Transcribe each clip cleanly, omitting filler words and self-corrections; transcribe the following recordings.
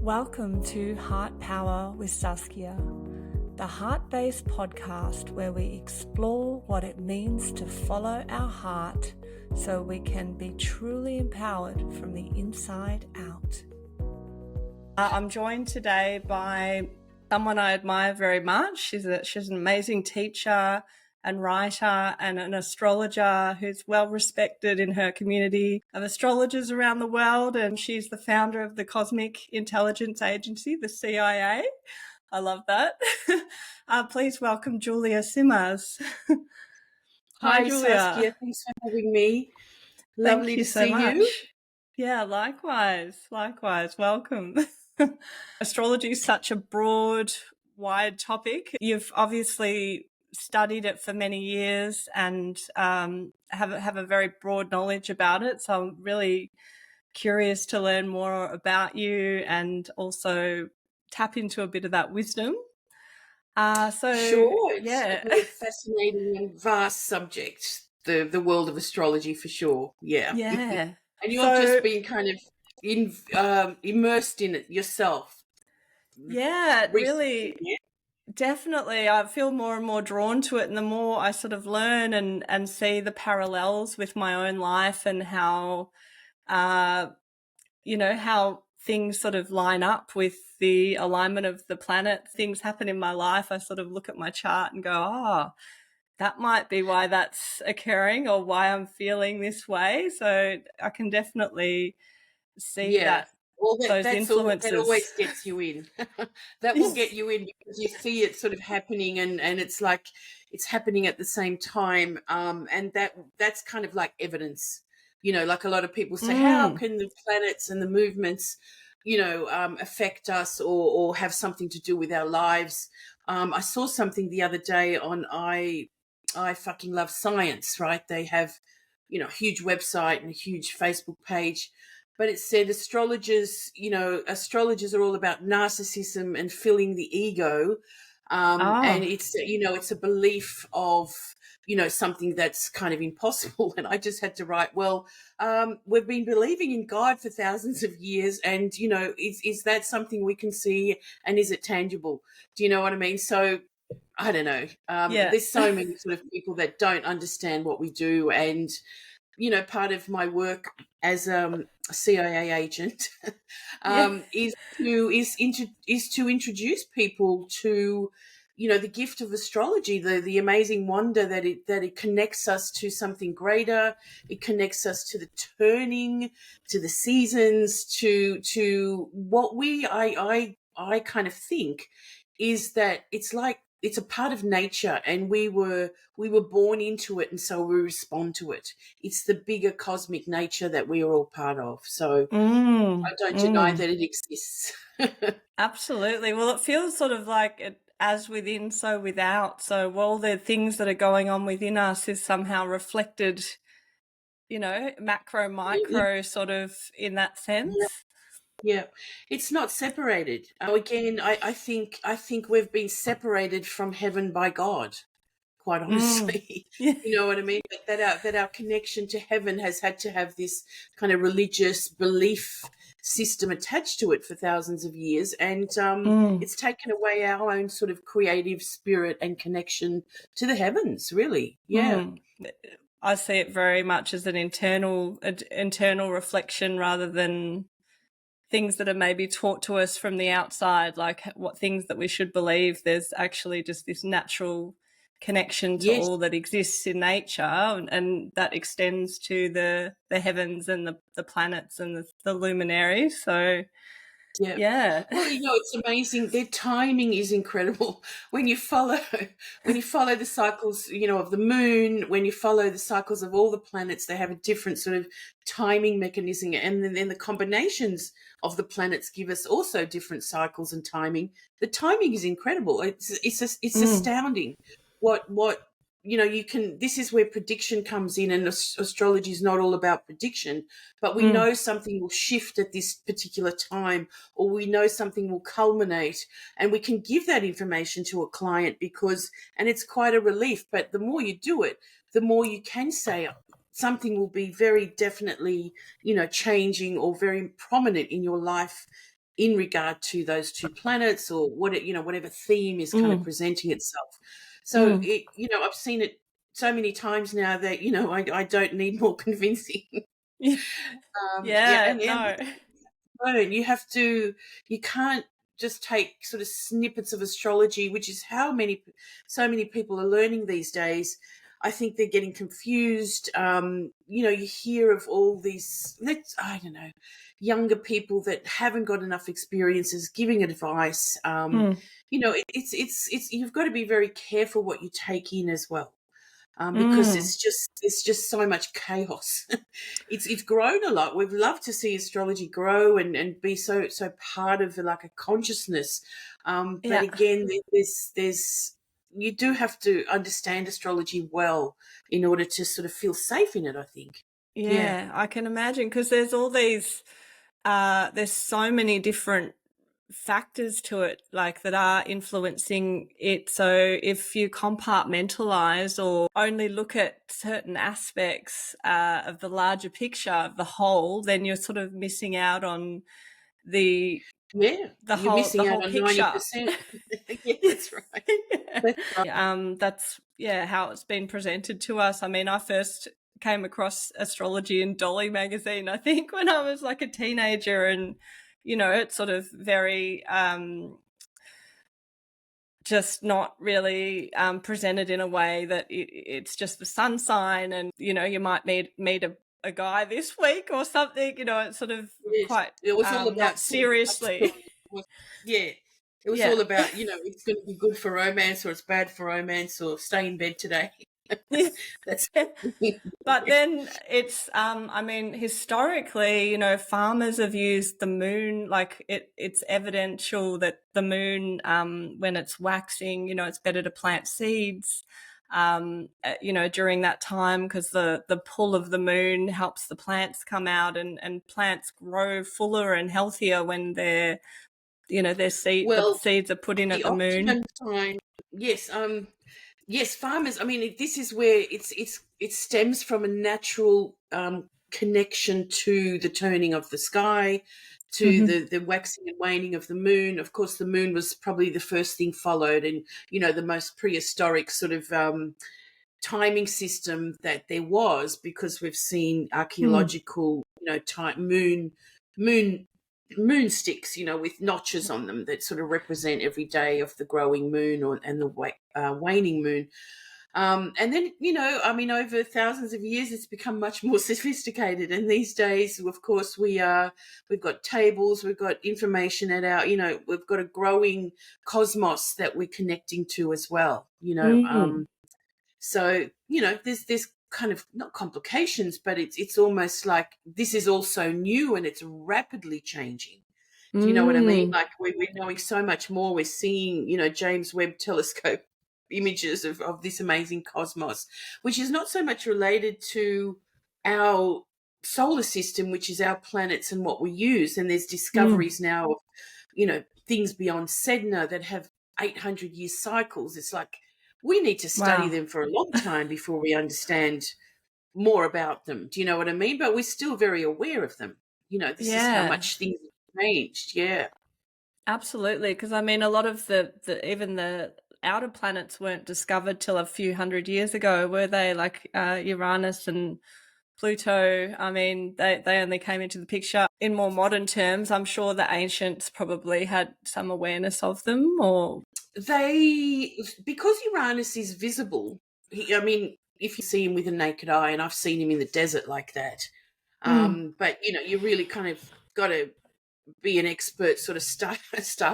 Welcome to Heart Power with Saskia, the heart-based podcast where we explore what it means to follow our heart so we can be truly empowered from the inside out. I'm joined today by someone I admire very much. She's an amazing teacher and writer and an astrologer who's well respected in her community of astrologers around the world, and she's the founder of the Cosmic Intelligence Agency, the CIA. I love that. Please welcome Julija Simas. Hi, Julia. Saskia. Thanks for having me. Lovely to see you. Yeah, likewise. Welcome. Astrology is such a broad, wide topic. You've obviously studied it for many years and have a very broad knowledge about it. So I'm really curious to learn more about you and also tap into a bit of that wisdom. Sure, it's a very fascinating and vast subject, the world of astrology for sure. Yeah. And you've just been kind of immersed in it yourself. Yeah, really. Yeah. Definitely. I feel more and more drawn to it. And the more I sort of learn and see the parallels with my own life and how, how things sort of line up with the alignment of the planet, things happen in my life. I sort of look at my chart and go, that might be why that's occurring or why I'm feeling this way. So I can definitely see that. Well, those influences. That always gets you in. That will get you in because you see it sort of happening and it's like it's happening at the same time. And that's kind of like evidence, like a lot of people say, how can the planets and the movements, affect us or have something to do with our lives? I saw something the other day on I fucking love science, right? They have, a huge website and a huge Facebook page. But it said astrologers are all about narcissism and filling the ego. And it's a belief of, something that's kind of impossible. And I just had to write, we've been believing in God for thousands of years. And, is that something we can see? And is it tangible? Do you know what I mean? So I don't know. There's so many sort of people that don't understand what we do. And, part of my work as a CIA agent is to introduce people to, the gift of astrology, the amazing wonder that it connects us to something greater. It connects us to the turning, to the seasons, to what I kind of think is that it's a part of nature and we were born into it, and so we respond to it. It's the bigger cosmic nature that we are all part of. So I don't deny that it exists. Absolutely. Well, it feels sort of like it, as within, so without. So all the things that are going on within us is somehow reflected, macro, micro, sort of in that sense. Yeah, it's not separated. Again, I think we've been separated from heaven by God, quite honestly. You know what I mean? That our connection to heaven has had to have this kind of religious belief system attached to it for thousands of years, and it's taken away our own sort of creative spirit and connection to the heavens, really. I see it very much as an internal reflection rather than things that are maybe taught to us from the outside, like what things that we should believe. There's actually just this natural connection to all that exists in nature, and that extends to the heavens and the planets and the luminaries. So yeah. Well, it's amazing. Their timing is incredible. When you follow the cycles, of the moon, when you follow the cycles of all the planets, they have a different sort of timing mechanism. And then the combinations of the planets give us also different cycles and timing. The timing is incredible. It's astounding what this is where prediction comes in, and astrology is not all about prediction, but we know something will shift at this particular time, or we know something will culminate, and we can give that information to a client and it's quite a relief. But the more you do it, the more you can say something will be very definitely, changing or very prominent in your life in regard to those two planets, or whatever theme is kind of presenting itself. So I've seen it so many times now that I don't need more convincing. Yeah, Yeah, and no. don't. You can't just take sort of snippets of astrology, which is how so many people are learning these days. I think they're getting confused. You hear of all these, I don't know, younger people that haven't got enough experiences giving advice. It's you've got to be very careful what you take in as well, because it's just so much chaos. It's grown a lot. We'd love to see astrology grow and be so part of like a consciousness. But Yeah. again, there's you do have to understand astrology well in order to sort of feel safe in it, I think. Yeah. Yeah, I can imagine, because there's all these there's so many different factors to it, like, that are influencing it. So if you compartmentalize or only look at certain aspects of the larger picture of the whole, then you're sort of missing out on the Yeah. You're missing out whole on picture. 90%. Yeah, that's right. That's right. That's how it's been presented to us. I mean, I first came across astrology in Dolly magazine, I think, when I was like a teenager, and it's sort of very just not really presented in a way that it's just the sun sign, and you might meet a guy this week or something. It's sort of Yes. quite It was all not about seriously. yeah. It was Yeah. all about, it's going to be good for romance or it's bad for romance or stay in bed today. That's But then it's, I mean, historically, farmers have used the moon, like it's evidential that the moon, when it's waxing, it's better to plant seeds, during that time, because the pull of the moon helps the plants come out, and plants grow fuller and healthier when the well, seeds are put in at the the moon. optimum time. Yes, yes, farmers. I mean, this is where it stems from a natural connection to the turning of the sky, to Mm-hmm. the waxing and waning of the moon. Of course, the moon was probably the first thing followed, and the most prehistoric sort of timing system that there was, because we've seen archaeological, time moon moon sticks, with notches on them that sort of represent every day of the growing moon and the waning moon. And then, I mean, over thousands of years, it's become much more sophisticated. And these days, of course, we've got tables, we've got information we've got a growing cosmos that we're connecting to as well. Mm. So, there's kind of not complications, but it's almost like this is also new and it's rapidly changing. Do you know what I mean? Mm. Like we're knowing so much more. We're seeing, James Webb Telescope images of this amazing cosmos, which is not so much related to our solar system, which is our planets and what we use. And there's Mm. discoveries now of, things beyond Sedna that have 800-year cycles. It's like we need to study Wow. them for a long time before we understand more about them. Do you know what I mean? But we're still very aware of them. This is how Yeah. much things have changed. Yeah. Absolutely, because I mean, a lot of even the outer planets weren't discovered till a few hundred years ago, were they? Like Uranus and Pluto. I mean, they only came into the picture in more modern terms. I'm sure the ancients probably had some awareness of them, or Because Uranus is visible, I mean, if you see him with a naked eye, and I've seen him in the desert like that, mm. but you really kind of got to be an expert sort of star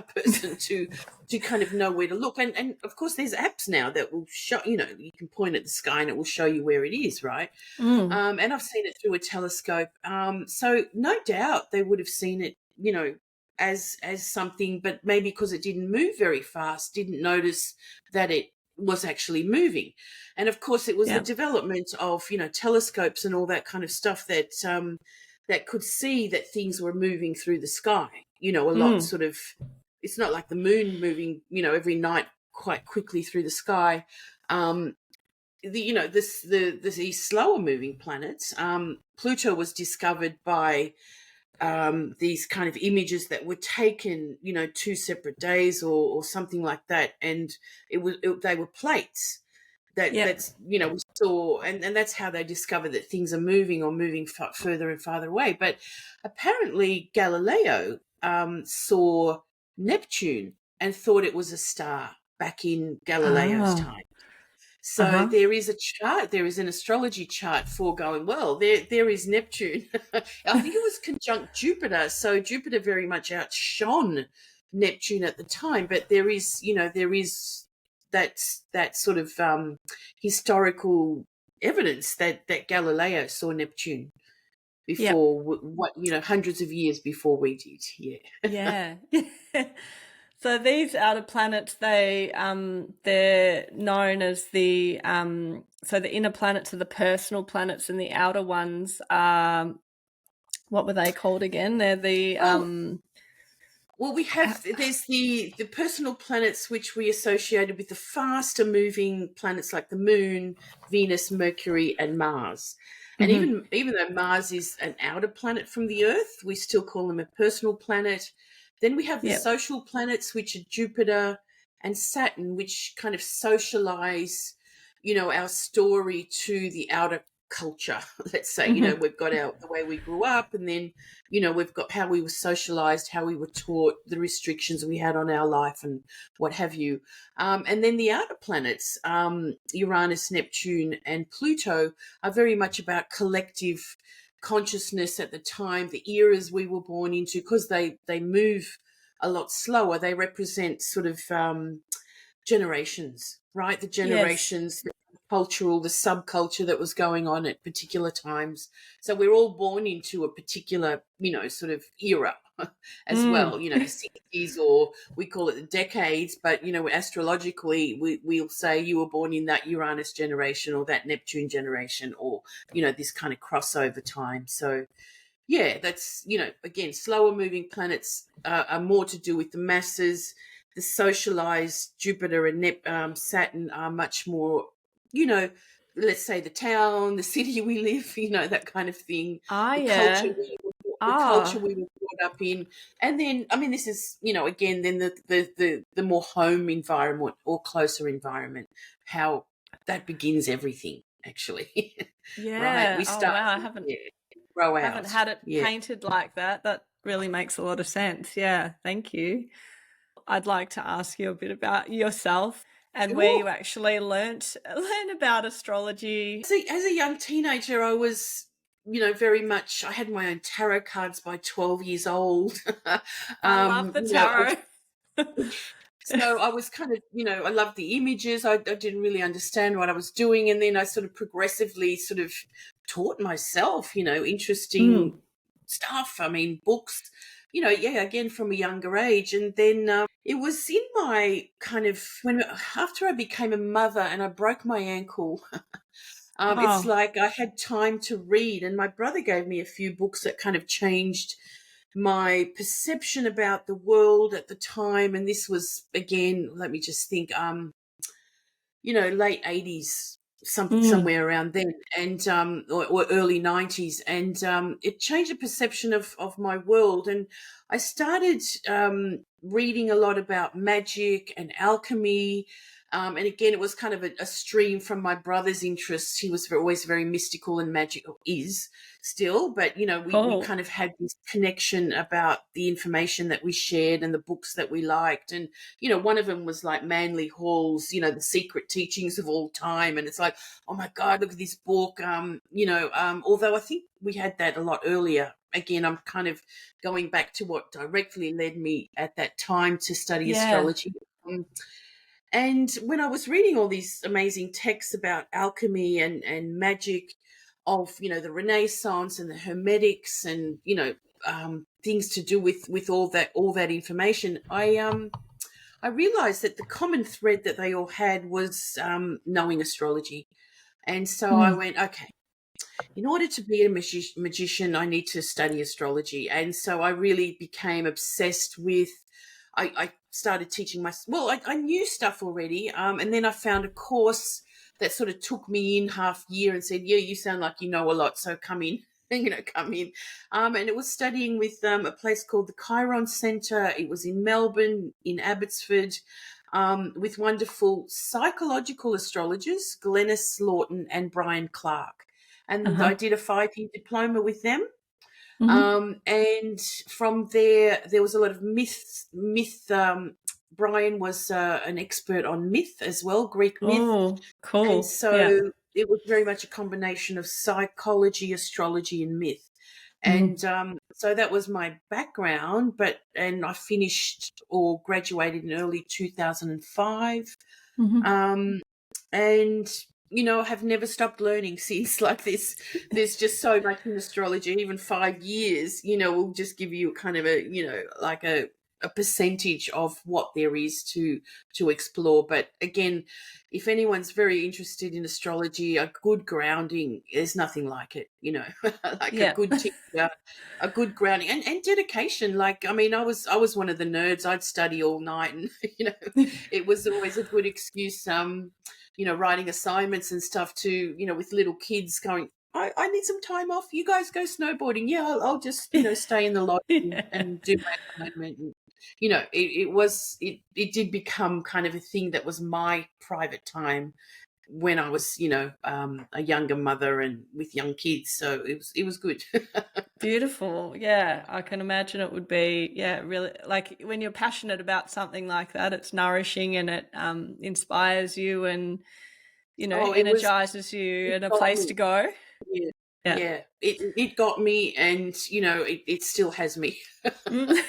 person to kind of know where to look. And of course, there's apps now that will show, you can point at the sky and it will show you where it is, right? Mm. And I've seen it through a telescope. So no doubt they would have seen it, as something, but maybe because it didn't move very fast, didn't notice that it was actually moving. And of course, it was the Yeah. development of telescopes and all that kind of stuff that could see that things were moving through the sky. A lot Mm. sort of. It's not like the moon moving, every night quite quickly through the sky. These slower moving planets. Pluto was discovered by these kind of images that were taken, 2 separate days or something like that, and they were plates Yep. that's we saw, and that's how they discovered that things are moving or moving further and farther away. But apparently Galileo saw Neptune and thought it was a star back in Galileo's Ah. time. So Uh-huh. there is a chart, there is an astrology chart for going, well, there is Neptune. I think it was conjunct Jupiter. So Jupiter very much outshone Neptune at the time, but there is that sort of historical evidence that Galileo saw Neptune Yep. before hundreds of years before we did. Yeah. Yeah. So these outer planets, they're known as the so the inner planets are the personal planets, and the outer ones are, what were they called again? They're the Well, there's the personal planets which we associated with the faster moving planets like the Moon, Venus, Mercury, and Mars. And mhm. even though Mars is an outer planet from the Earth, we still call them a personal planet. Then we have the Yep. social planets, which are Jupiter and Saturn, which kind of socialize, our story to the outer culture. Let's say, Mhm. we've got the way we grew up, and then we've got how we were socialized, how we were taught, the restrictions we had on our life, and what have you. And then the outer planets, Uranus, Neptune, and Pluto, are very much about collective consciousness at the time, the eras we were born into, because they move a lot slower. They represent sort of generations, right? The Yes. generations, the cultural, the subculture that was going on at particular times. So we're all born into a particular, sort of era as Mm. well, the 60s, or we call it the decades, but, astrologically, we'll say you were born in that Uranus generation or that Neptune generation, or, this kind of crossover time. So, yeah, that's, again, slower moving planets are more to do with the masses. The socialized Jupiter and Saturn are much more, you know, let's say the town, the city we live, that kind of thing. Ah, The culture yeah. the culture Ah, we were brought up in, and then I mean, this is again then the more home environment or closer environment, how that begins everything actually, right? yeah. We Oh, start, wow. I yeah, grow haven't out, had it yeah. painted like that. That really makes a lot of sense. Yeah, thank you. I'd like to ask you a bit about yourself and where Sure. you actually learn about astrology. As a young teenager, I was, very much. I had my own tarot cards by 12 years old. I love the I tarot. so I was kind of, I loved the images. I didn't really understand what I was doing, and then I sort of progressively sort of taught myself, interesting Mm. stuff. I mean, books, yeah, again from a younger age, and then it was in my kind of when after I became a mother and I broke my ankle. It's Oh. like I had time to read, and my brother gave me a few books that kind of changed my perception about the world at the time. And this was again, let me just think, late 80s, Mm. somewhere around then, and or early 90s, and it changed the perception of my world. And I started reading a lot about magic and alchemy. And again, it was kind of a stream from my brother's interests. He was always very mystical and magical, is still, but we Cool. kind of had this connection about the information that we shared and the books that we liked. And one of them was like Manly Hall's, the secret teachings of all time. And it's like, oh my God, look at this book. Although I think we had that a lot earlier. Again, I'm kind of going back to what directly led me at that time to study Yeah. astrology. And when I was reading all these amazing texts about alchemy and magic of, the Renaissance and the Hermetics, and, things to do with all that information, I realized that the common thread that they all had was knowing astrology. And so I Mm. went, okay, in order to be a magician, I need to study astrology. And so I really became obsessed with. I started teaching I knew stuff already, and then I found a course that sort of took me in half year and said, "Yeah, you sound like you know a lot, so come in." come in. And it was studying with a place called the Chiron Centre. It was in Melbourne, in Abbotsford, with wonderful psychological astrologers, Glenys Lawton and Brian Clark. And I Uh-huh. did a 5-year diploma with them. Mm-hmm. And from there was a lot of myth. Brian was an expert on myth as well, Greek myth. Oh, And cool. Yeah. so it was very much a combination of psychology, astrology, and myth. Mm-hmm. And so that was my background, and I finished or graduated in early 2005. Mm-hmm. And have never stopped learning since. Like this, there's just so much in astrology. Even 5 years, will just give you kind of like a percentage of what there is to explore. But again, if anyone's very interested in astrology, a good grounding, there's nothing like it. Like a Yeah. good teacher, a good grounding, and dedication. Like, I mean, I was one of the nerds. I'd study all night, and it was always a good excuse. Writing assignments and stuff to, with little kids going, I need some time off. You guys go snowboarding. Yeah, I'll just, stay in the lodge Yeah. and do my assignment. And, it did become kind of a thing that was my private time when I was, a younger mother and with young kids. So it was good. Beautiful. Yeah, I can imagine it would be, yeah, really, like when you're passionate about something like that, it's nourishing and it inspires you and, Oh, energizes you it and a got place me. to go. Yeah. Yeah. Yeah. It got me, and, it still has me. Mm.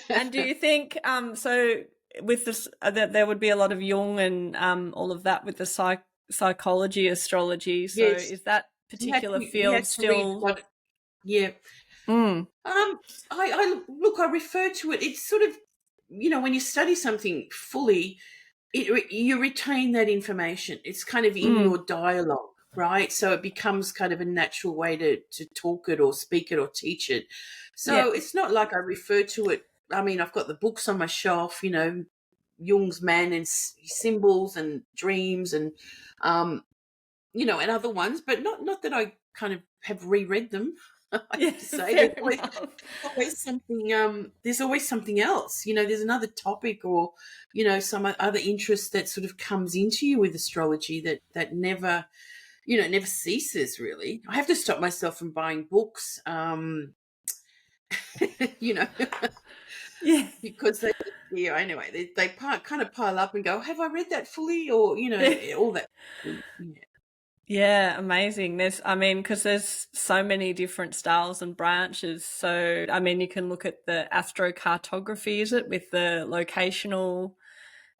And do you think, so with this, that there would be a lot of Jung and all of that with the psychology, astrology. So Yes. is that particular You field had to read still? what. Yeah. Mm, I look. I refer to it. It's sort of, when you study something fully, you retain that information. It's kind of in mm, your dialogue, right? So it becomes kind of a natural way to talk it or speak it or teach it. yeah. So it's not like I refer to it. I mean, I've got the books on my shelf. Jung's Man and Symbols and Dreams, and um, and other ones, but not that I kind of have reread them. I Yeah, have to say, fair enough. always something. There's always something else. There's another topic, or some other interest that sort of comes into you with astrology that never never ceases. Really, I have to stop myself from buying books. You know, Yeah. because anyway, they kind of pile up and go, have I read that fully, or all that. Yeah. Yeah, amazing. I mean, because there's so many different styles and branches. So, I mean, you can look at the astrocartography, is it, with the locational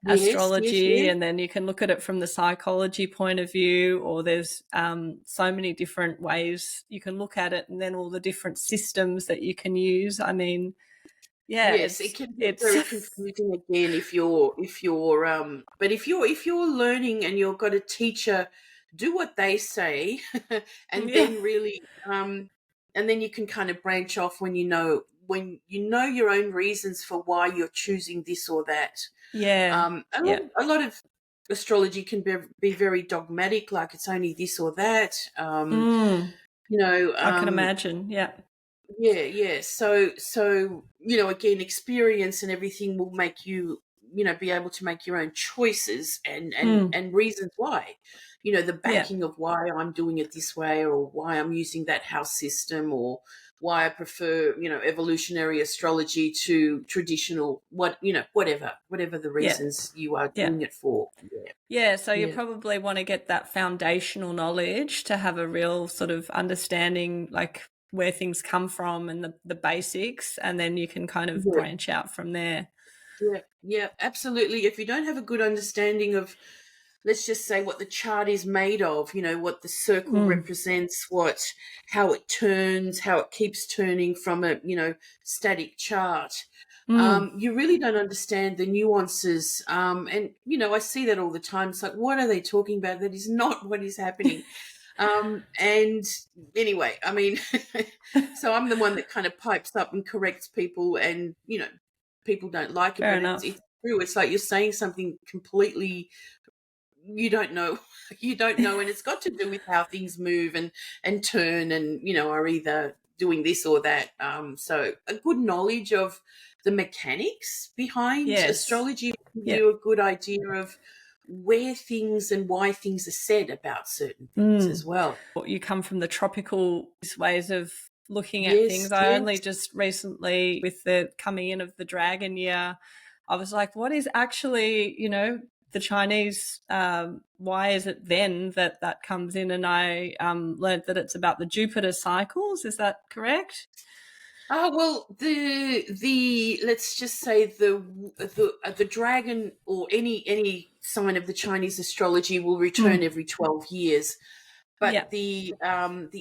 Yes, yes, astrology, yes. and then you can look at it from the psychology point of view, or there's so many different ways you can look at it, and then all the different systems that you can use. I mean, yeah, Yes, it can get it's very confusing again but if you're learning and you've got a teacher, do what they say, and yeah, then really and then you can kind of branch off when you know your own reasons for why you're choosing this or that. yeah, A lot yeah. of, a lot of astrology can be very dogmatic, like it's only this or that. Mm, You know, I can um, imagine. Yeah, yeah, yeah. So again, experience and everything will make you, be able to make your own choices and and mm, and reasons why. The yeah. backing of why I'm doing it this way, or why I'm using that house system, or why I prefer, evolutionary astrology to traditional, whatever the Yeah, reasons you are yeah. doing it for. Yeah. Yeah, so you Yeah. probably want to get that foundational knowledge to have a real sort of understanding, like where things come from and the basics, and then you can kind of Yeah. branch out from there. Yeah, yeah, absolutely. If you don't have a good understanding of, let's just say, what the chart is made of, what the circle Mm, represents, how it turns, how it keeps turning from a, static chart, mm, you really don't understand the nuances. And, I see that all the time. It's like, what are they talking about? That is not what is happening. And anyway, I mean, so I'm the one that kind of pipes up and corrects people, and, people don't like it, fair but it's enough. true. It's like you're saying something completely, you don't know. You don't know, and it's got to do with how things move and turn, and are either doing this or that. So a good knowledge of the mechanics behind Yes. astrology will give Yeah. you a good idea of where things and why things are said about certain things as Mm. well. You come from the tropical ways of looking at Yes, things. I yes. only just recently, with the coming in of the dragon year, I was like, what is actually, the Chinese, why is it then that comes in? And I learned that it's about the Jupiter cycles. Is that correct? Well, the let's just say the dragon, or any sign of the Chinese astrology, will return Mm. every 12 years. Yeah. But the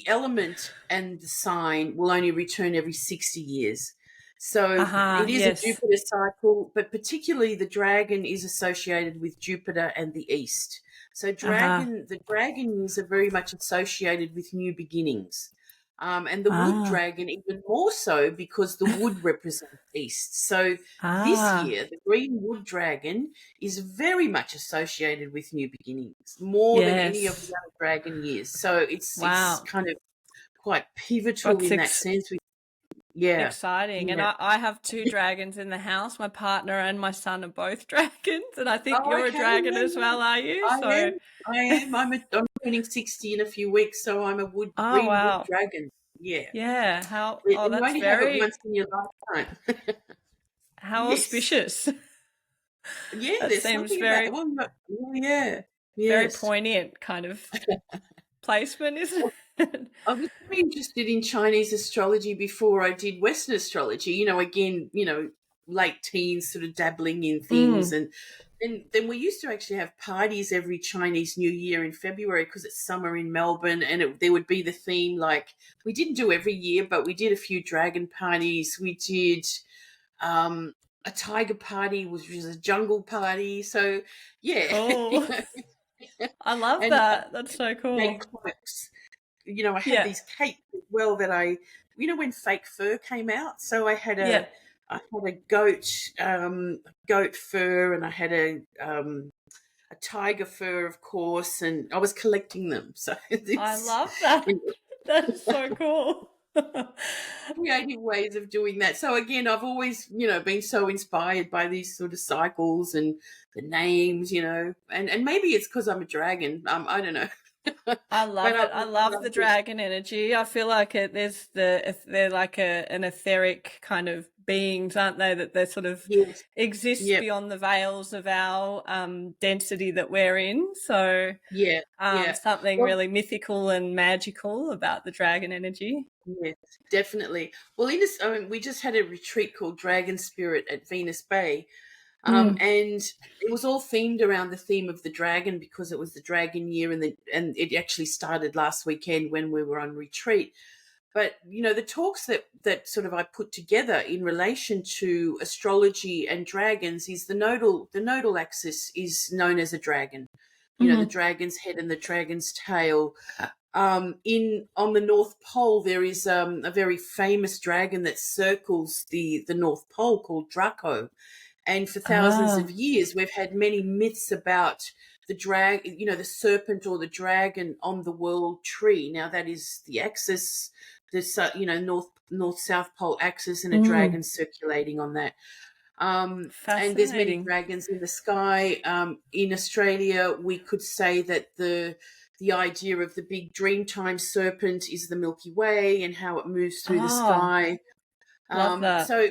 element and the sign will only return every 60 years. So Aha, it is a yes. Jupiter cycle, but particularly the dragon is associated with Jupiter and the East. So Aha. the dragon years are very much associated with new beginnings. And the wood Ah. dragon even more so, because the wood represents East. So this Ah. year, the green wood dragon is very much associated with new beginnings, more than any of the Yes. other dragon years. So it's Wow. kind of quite pivotal That's in that sense. Yeah, exciting. And yeah. I have two dragons in the house. My partner and my son are both dragons. And I think Oh, you're a okay. dragon Yeah, as yeah. well, are you? I So, am. I am. I'm turning 60 in a few weeks, so I'm a oh, green wood wow. dragon. Yeah. Yeah. And you That's only have it once in your lifetime. how Yes. auspicious. Yeah, That there's seems something about that very, one. Yeah. very Yes. poignant kind of placement, isn't it? I was very interested in Chinese astrology before I did Western astrology. Again, late teens, sort of dabbling in things, Mm. and then we used to actually have parties every Chinese New Year in February, because it's summer in Melbourne, and there would be the theme. Like, we didn't do every year, but we did a few dragon parties. We did um, a tiger party, which was a jungle party. So yeah, Cool. I love and that. That's so made cool. cloaks. I had Yeah. these capes as well that when fake fur came out. So Yeah. I had a goat fur, and I had a tiger fur, of course, and I was collecting them. So I it's love that. you That is so cool. creative ways of doing that. So again, I've always, been so inspired by these sort of cycles and the names, and maybe it's because I'm a dragon. I don't know. I But love it. I I love love the it. dragon energy. I feel like they're like an etheric kind of beings, aren't they? That they sort of Yes. exist Yep. beyond the veils of our density that we're in. So Yeah. Yeah. something Well, really mythical and magical about the dragon energy. yes, definitely. Well, we just had a retreat called Dragon Spirit at Venus Bay, Mm. and it was all themed around the theme of the dragon, because it was the dragon year, and it actually started last weekend when we were on retreat. But the talks that sort of I put together in relation to astrology and dragons is the nodal axis is known as a dragon. The Mm. dragon's head and the dragon's tail. In on the North Pole, there is a very famous dragon that circles the North Pole called Draco, and for thousands of Ah. years, we've had many myths about the serpent or the dragon on the world tree. Now that is the axis, north south pole axis, and a Mm. dragon circulating on that. And there's many Fascinating. dragons in the sky. In Australia, we could say that the idea of the big Dreamtime serpent is the Milky Way and how it moves through the Ah, sky. love that. So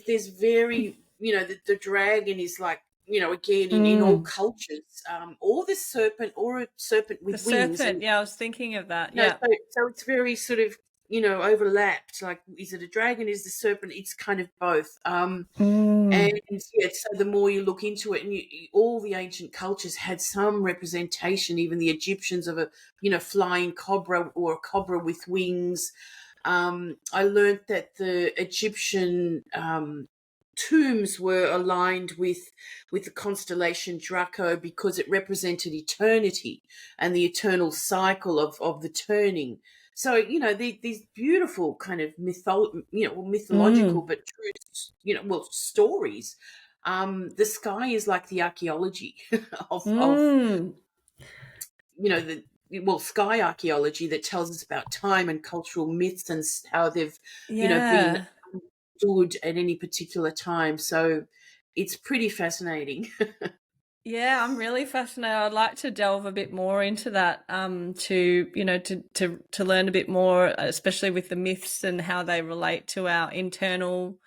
there's very the dragon is like again in all Mm. cultures, or the serpent or a serpent The with wings, serpent. and Yeah, I was thinking of that. no, Yeah. so it's very sort of overlapped. Like, is it a dragon? Is the serpent? It's kind of both. And Mm. yeah, so the more you look into it, and all the ancient cultures had some representation. Even the Egyptians of a flying cobra or a cobra with wings. I learned that the Egyptian tombs were aligned with the constellation Draco, because it represented eternity and the eternal cycle of the turning. So these beautiful kind of mythological Mm. but true stories. The sky is like the archaeology of Mm. sky archaeology that tells us about time and cultural myths and how they've, been Yeah. understood at any particular time. So it's pretty fascinating. Yeah, I'm really fascinated. I'd like to delve a bit more into that, to learn a bit more, especially with the myths and how they relate to our internal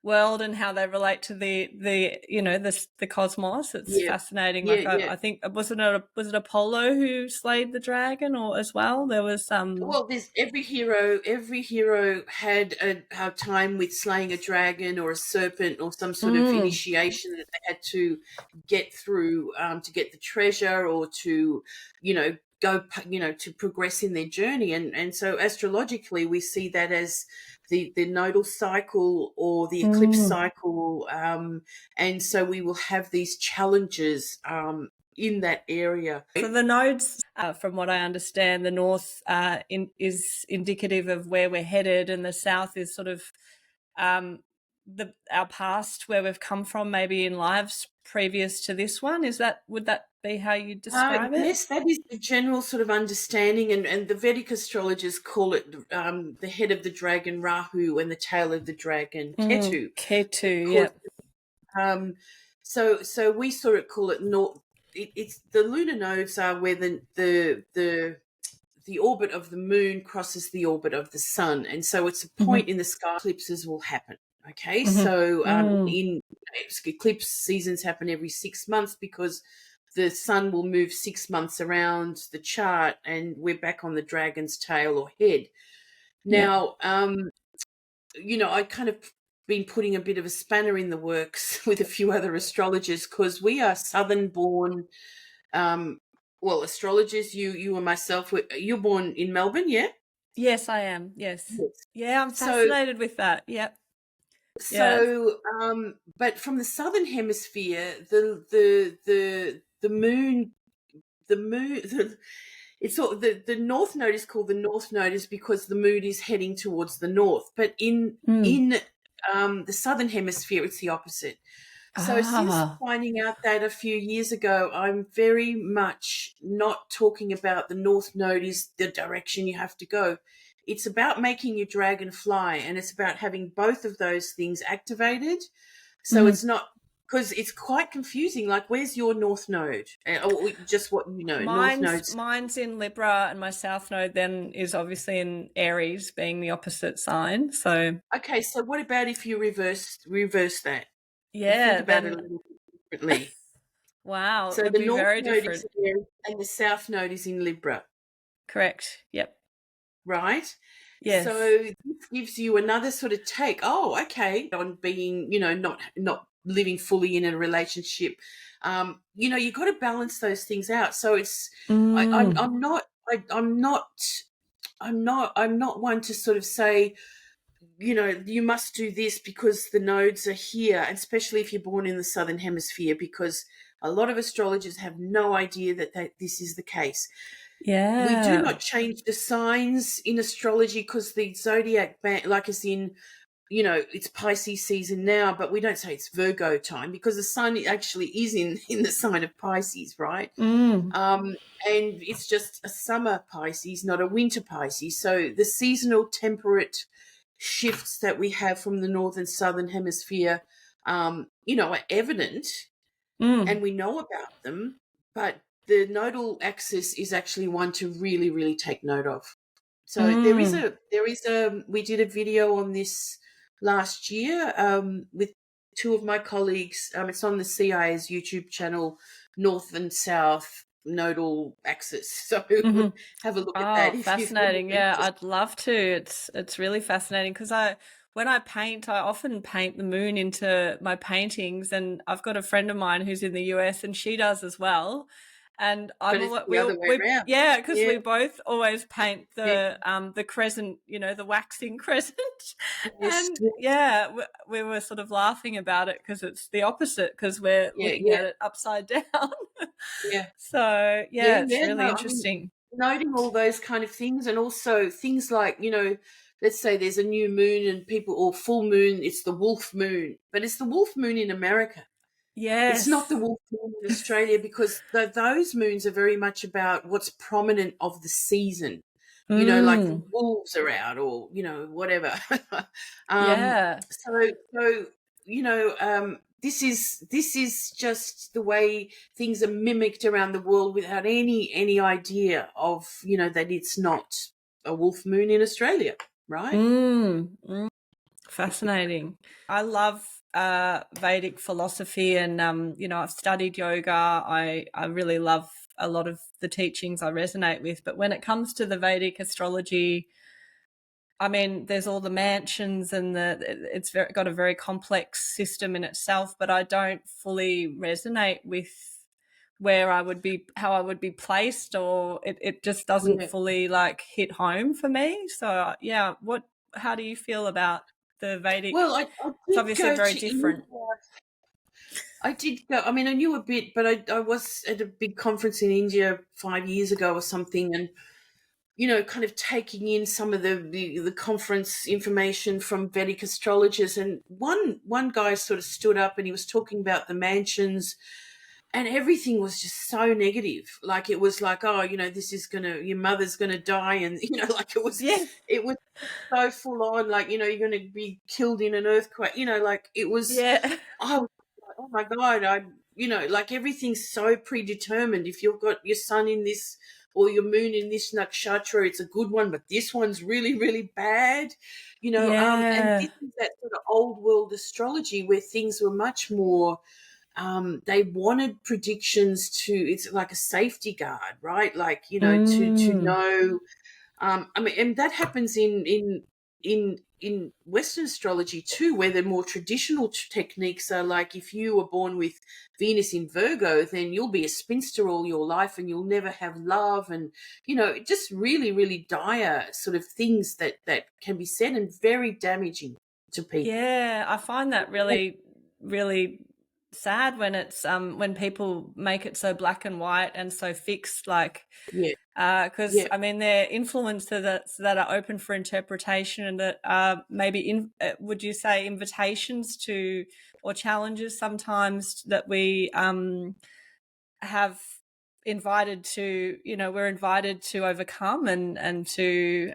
world and how they relate to the cosmos. It's Yeah, fascinating. yeah, Like yeah. I think was it Apollo who slayed the dragon, or as well there was Well, there's every hero had a time with slaying a dragon or a serpent or some sort of mm, initiation that they had to get through, to get the treasure, or to, to progress in their journey. And so astrologically, we see that as the nodal cycle or the eclipse mm. cycle. And so we will have these challenges in that area. So the nodes, from what I understand, the north is indicative of where we're headed, and the south is sort of our past, where we've come from, maybe in lives previous to this one. Would that be how you describe it? Yes, that is the general sort of understanding, and the Vedic astrologers call it the head of the dragon Rahu and the tail of the dragon Ketu. K2, Of course, yep. so we sort of call it north. It's the lunar nodes are where the orbit of the moon crosses the orbit of the sun, and so it's a Mm-hmm. point in the sky eclipses will happen. Okay, Mm-hmm. so Mm. in eclipse seasons happen every 6 months because the sun will move 6 months around the chart, and we're back on the dragon's tail or head. Yep. Now, I kind of been putting a bit of a spanner in the works with a few other astrologers, because we are southern born. Astrologers, you and myself, you're born in Melbourne, yeah? Yes, I am. Yes. Yes. Yeah, I'm So, fascinated with that. Yep. Yeah. but from the southern hemisphere, the moon, it's sort of the north node is called the north node is because the moon is heading towards the north. But in Mm. in the southern hemisphere, it's the opposite. So since Ah. finding out that a few years ago, I'm very much not talking about the north node is the direction you have to go. It's about making your dragon fly, and it's about having both of those things activated. So Mhm. it's not, because it's quite confusing. Like, where's your north node? Or just what you know, north nodes. Mine's in Libra, and my south node then is obviously in Aries, being the opposite sign. So Okay, so what about if you reverse that? Think yeah, about it a then little differently. wow, it So would the be north very node is different. in Aries and the south node is in Libra, Correct. Yep. right? So Yes. this gives you another sort of take. Oh, okay, on being, not living fully in a relationship. You've got to balance those things out. So it's, Mm. I'm not, I'm not one to sort of say, you must do this because the nodes are here, and especially if you're born in the southern hemisphere, because a lot of astrologers have no idea that this is the case. We do Yeah. not change the signs in astrology because the zodiac like as in, it's Pisces season now, but we don't say it's Virgo time because the sun actually is in the sign of Pisces, right? Mm. um and it's just a summer Pisces, not a winter Pisces. So the seasonal temperate shifts that we have from the northern southern hemisphere, are evident, Mm. and we know about them, but the nodal axis is actually one to really, really take note of. So Mm. we did a video on this last year, with two of my colleagues. It's on the CIA's YouTube channel, North and South Nodal Axis. So Mm-hmm. have a look at Oh, that if you're fascinating. Yeah, interested. I'd love to. It's really fascinating because when I paint, I often paint the moon into my paintings, and I've got a friend of mine who's in the US and she does as well. And But it's the other way around. yeah, because Yeah. we both always paint Yeah. the crescent, the waxing crescent. Yes. And yeah, we were sort of laughing about it because it's the opposite because we're Yeah. looking Yeah. at it upside down. Yeah. So Yeah. yeah, it's Yeah. really No, I mean, interesting. noting all those kind of things, and also things like, let's say there's a new moon and people, or full moon, it's the wolf moon, but it's the wolf moon in America. It's not the Yes. wolf moon in Australia because those moons are very much about what's prominent of the season. Like the Mm. wolves are out or, whatever. Yeah. So, this is just the way things are mimicked around the world without any idea of, that it's not a wolf moon in Australia, right? Mm. Mm. Fascinating. I love Vedic philosophy, and I've studied yoga. I really love a lot of the teachings I resonate with. But when it comes to the Vedic astrology, I mean, there's all the mansions and got a very complex system in itself. But I don't fully resonate with how I would be placed, or it just doesn't Yeah. fully like hit home for me. So yeah, how do you feel about the Vedic? Well, I It's did obviously go very to India. different. I did go. I mean, I knew a bit, but I was at a big conference in India 5 years ago or something, and kind of taking in some of the conference information from Vedic astrologers. And one guy sort of stood up and he was talking about the mansions, and everything was just so negative. Like it was like, oh, this is your mother's gonna die, and like Yeah, it was so full on. Like you're gonna be killed in an earthquake. Like it was. yeah, I was like, oh my God, like everything's so predetermined. If you've got your sun in this or your moon in this nakshatra, it's a good one, but this one's really, really bad, and yeah. this is that sort of old world astrology where things were much more, they wanted predictions it's like a safety guard, right? Like, to Mm. know, I mean, and that happens in Western astrology too, where the more traditional techniques are like if you were born with Venus in Virgo, then you'll be a spinster all your life and you'll never have love, and just really, really dire sort of things that can be said and very damaging to people. Yeah, I find that really, really sad when it's when people make it so black and white and so fixed, like Yeah, because yeah. I mean they're influences that are open for interpretation and that are maybe would you say invitations to or challenges sometimes that we have invited to we're invited to overcome and to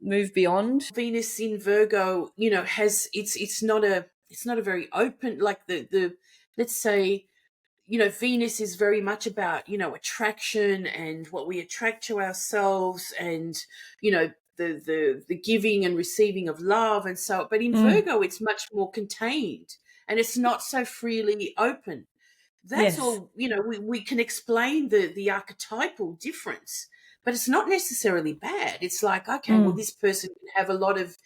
move beyond. Venus in Virgo, has it's not a very open, like the let's say, Venus is very much about, attraction and what we attract to ourselves, and, the giving and receiving of love. And so, but in Mm. Virgo, it's much more contained and it's not so freely open. That's Yes. all, we can explain the archetypal difference, but it's not necessarily bad. It's like, okay, well, Mm. this person can have a lot of,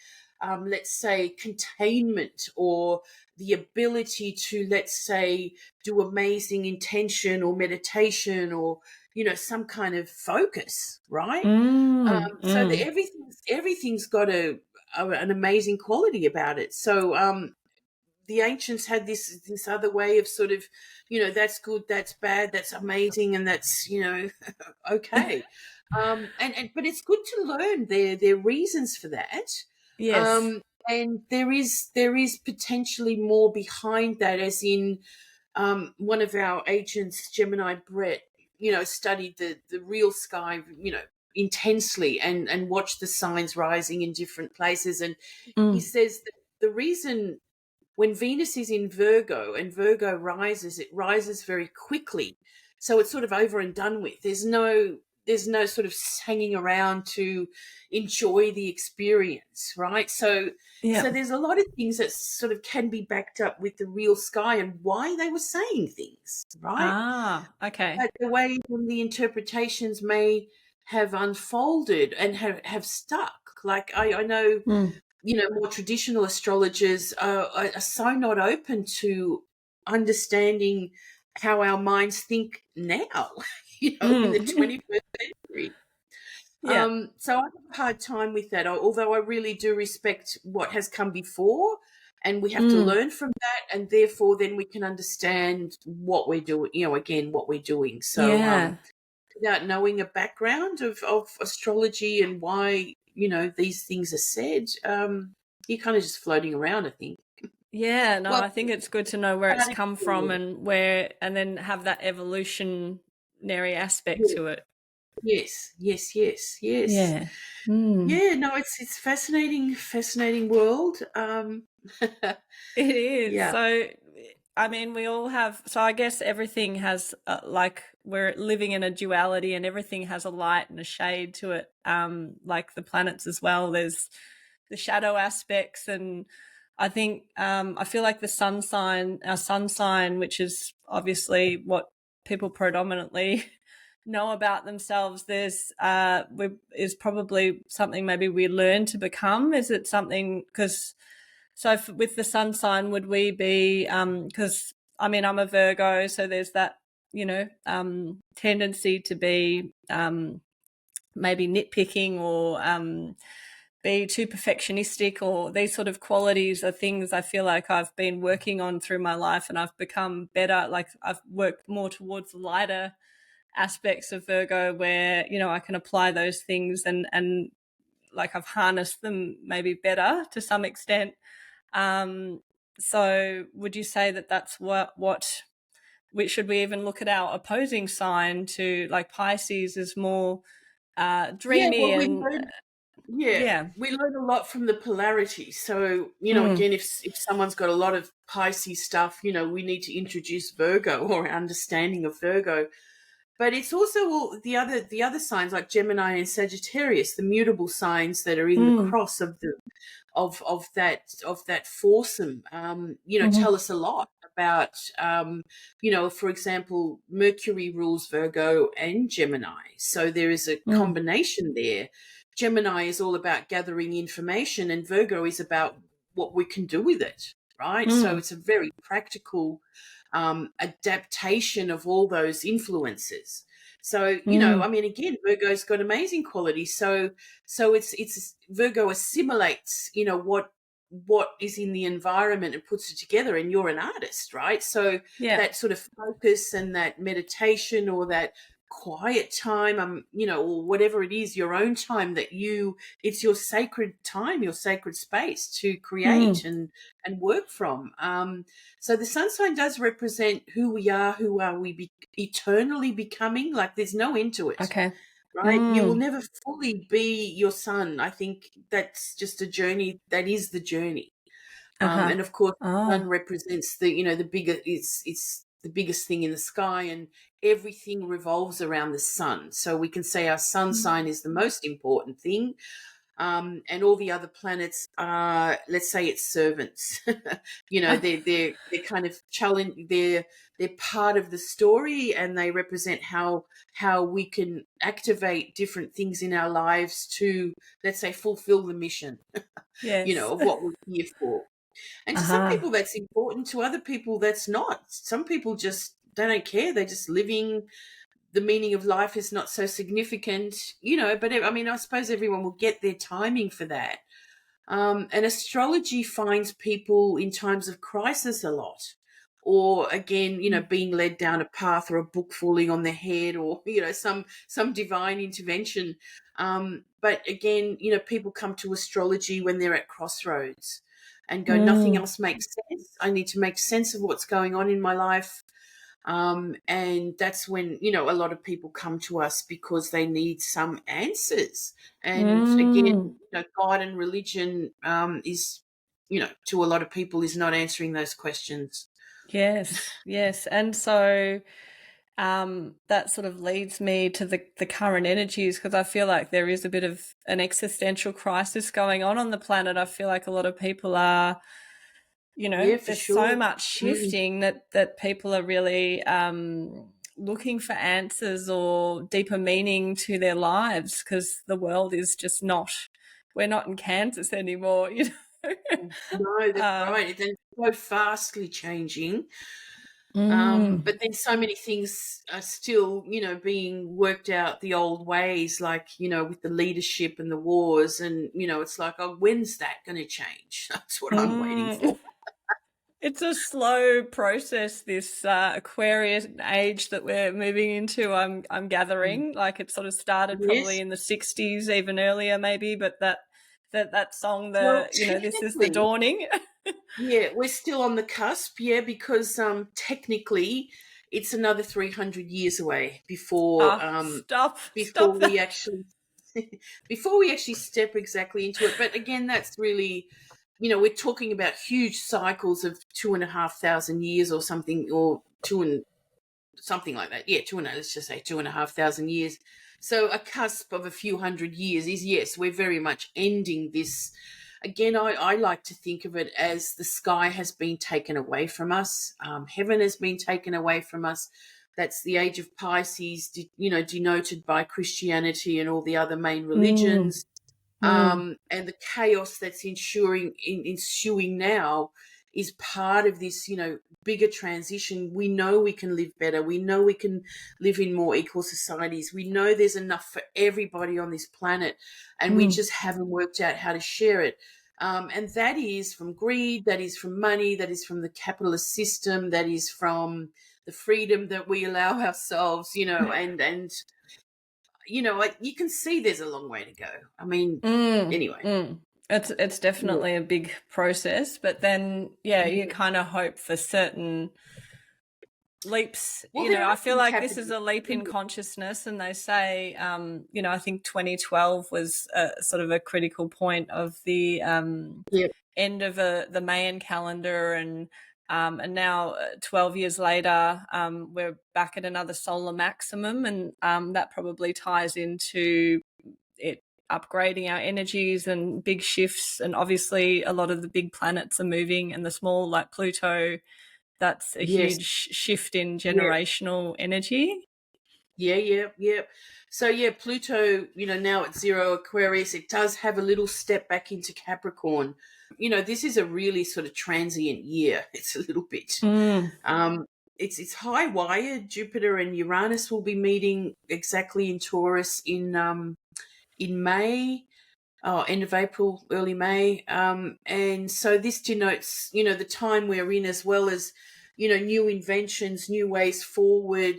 let's say, containment or the ability to, let's say, do amazing intention or meditation or, some kind of focus, right? Mm. So Mm. everything's got an amazing quality about it. So the ancients had this other way of sort of, that's good, that's bad, that's amazing, and that's, okay. And but it's good to learn their reasons for that. Yes. um and there is potentially more behind that, as in, one of our agents, Gemini Brett, studied the real sky, intensely, and watched the signs rising in different places. And he Mm. says that the reason, when Venus is in Virgo and Virgo rises, it rises very quickly. So it's sort of over and done with. There's no sort of hanging around to enjoy the experience, right? So Yeah. there's a lot of things that sort of can be backed up with the real sky and why they were saying things, right? Ah, okay. But the way the interpretations may have unfolded and have stuck. Like I know, Mm. more traditional astrologers are so not open to understanding how our minds think now, in the Mm. 21st century. Yeah. So I have a hard time with that, although I really do respect what has come before, and we have to Mm. learn from that, and therefore then we can understand what we're doing, again, what we're doing. So Yeah. without knowing a background of astrology and why, these things are said, you're kind of just floating around, I think. Yeah, no, Well, I think it's good to know where it's starting come from to- and where, and then have that evolutionary aspect yeah. to it. Yes, yes, yes, yes. Yeah. Mm. Yeah, no, it's fascinating, fascinating world. It is. Yeah, So, I mean, we all have, so I guess everything has, like, we're living in a duality and everything has a light and a shade to it. Like the planets as well. There's the shadow aspects. And I think, I feel like the sun sign, our sun sign, which is obviously what people predominantly know about themselves, is probably something maybe we learn to become. Is it something, because so with the sun sign, would we be, because I mean, I'm a Virgo, so there's that, tendency to be maybe nitpicking or be too perfectionistic, or these sort of qualities are things I feel like I've been working on through my life, and I've become better. Like I've worked more towards the lighter aspects of Virgo where, I can apply those things and like I've harnessed them maybe better to some extent. um, so would you say that that's what we should we even look at our opposing sign to, like Pisces is more yeah. dreamy Well, we and learn. Yeah, yeah. we learn a lot from the polarity. So, Mm, again, if someone's got a lot of Pisces stuff, we need to introduce Virgo or understanding of Virgo. But it's also all the other signs like Gemini and Sagittarius, the mutable signs that are in the mm, cross of the of that foursome. mm-hmm, Tell us a lot about, for example, Mercury rules Virgo and Gemini, so there is a mm, combination there. Gemini is all about gathering information, and Virgo is about what we can do with it. Right, so mm, it's a very practical adaptation of all those influences. So, mm. I mean, again, Virgo's got amazing qualities. So it's Virgo assimilates, what is in the environment and puts it together, and you're an artist, right? So Yeah. that sort of focus and that meditation or that quiet time, or whatever it is, your own time it's your sacred time, your sacred space to create Mm, and work from. So the sun sign does represent who are we eternally becoming. Like there's no end to it, okay. right? You will Mm, never fully be your sun. I think that's just a journey. That is the journey. uh-huh. And of course, the Oh. sun represents the bigger. It's the biggest thing in the sky, and everything revolves around the sun. So we can say our sun sign is the most important thing, and all the other planets are, let's say, it's servants. They're kind of challenge. They're part of the story, and they represent how we can activate different things in our lives to, let's say, fulfill the mission. Yes. Of what we're here for. And to some Uh-huh. people that's important, to other people that's not. Some people just they don't care. They're just living. The meaning of life is not so significant, but I mean, I suppose everyone will get their timing for that. And astrology finds people in times of crisis a lot, or again, Mm, being led down a path, or a book falling on their head, or some divine intervention. But again, people come to astrology when they're at crossroads and go, nothing mm, else makes sense. I need to make sense of what's going on in my life. And that's when, a lot of people come to us because they need some answers. And again, mm. God and religion is, to a lot of people, is not answering those questions. Yes, yes. And so that sort of leads me to the current energies, because I feel like there is a bit of an existential crisis going on the planet. I feel like a lot of people are, Yeah, for there's so sure. much Mm. shifting that people are really looking for answers or deeper meaning to their lives, because the world is just not, we're not in Kansas anymore, No, that's uh, right. It's so fastly changing. mm, But then so many things are still, being worked out the old ways, like, with the leadership and the wars. And, it's like, oh, when's that going to change? That's what I'm waiting mm. for. It's a slow process, this Aquarius age that we're moving into. I'm Mm. gathering, like it sort of started probably Yes. in the '60s, even earlier maybe. But that song, Well, this is the technically, dawning. Yeah, we're still on the cusp, yeah, because technically it's another 300 years away before Stop we that. actually before we actually step exactly into it. But again, that's really, we're talking about huge cycles of 2,500 years or something, or two and something like that. Yeah, let's just say 2,500 years. So a cusp of a few hundred years is, yes, we're very much ending this. Again, I like to think of it as the sky has been taken away from us. Heaven has been taken away from us. That's the age of Pisces, denoted by Christianity and all the other main Mm, religions. mm, And the chaos that's ensuing now is part of this, bigger transition. We know we can live better. We know we can live in more equal societies. We know there's enough for everybody on this planet, and we mm. just haven't worked out how to share it. And that is from greed, that is from money, that is from the capitalist system, that is from the freedom that we allow ourselves, and you can see there's a long way to go. I mean, Mm, anyway. mm. It's Yeah. definitely a big process, but then yeah, you Yeah. kind of hope for certain leaps. Well, there I are feel things like this is happening. a leap in consciousness, and they say, I think 2012 was sort of a critical point of the Yeah. end of the Mayan calendar, and now 12 years later, we're back at another solar maximum, and that probably ties into it upgrading our energies and big shifts. And obviously, a lot of the big planets are moving, and the small, like Pluto, that's a Yes. huge shift in Yeah. generational energy. Yeah. Yeah. Yeah. So yeah, Pluto, now at zero Aquarius, it does have a little step back into Capricorn. This is a really sort of transient year. It's a little bit. Mm, Um, it's high wired. Jupiter and Uranus will be meeting exactly in Taurus in May. End of April, early May. And so this denotes, the time we're in, as well as, new inventions, new ways forward.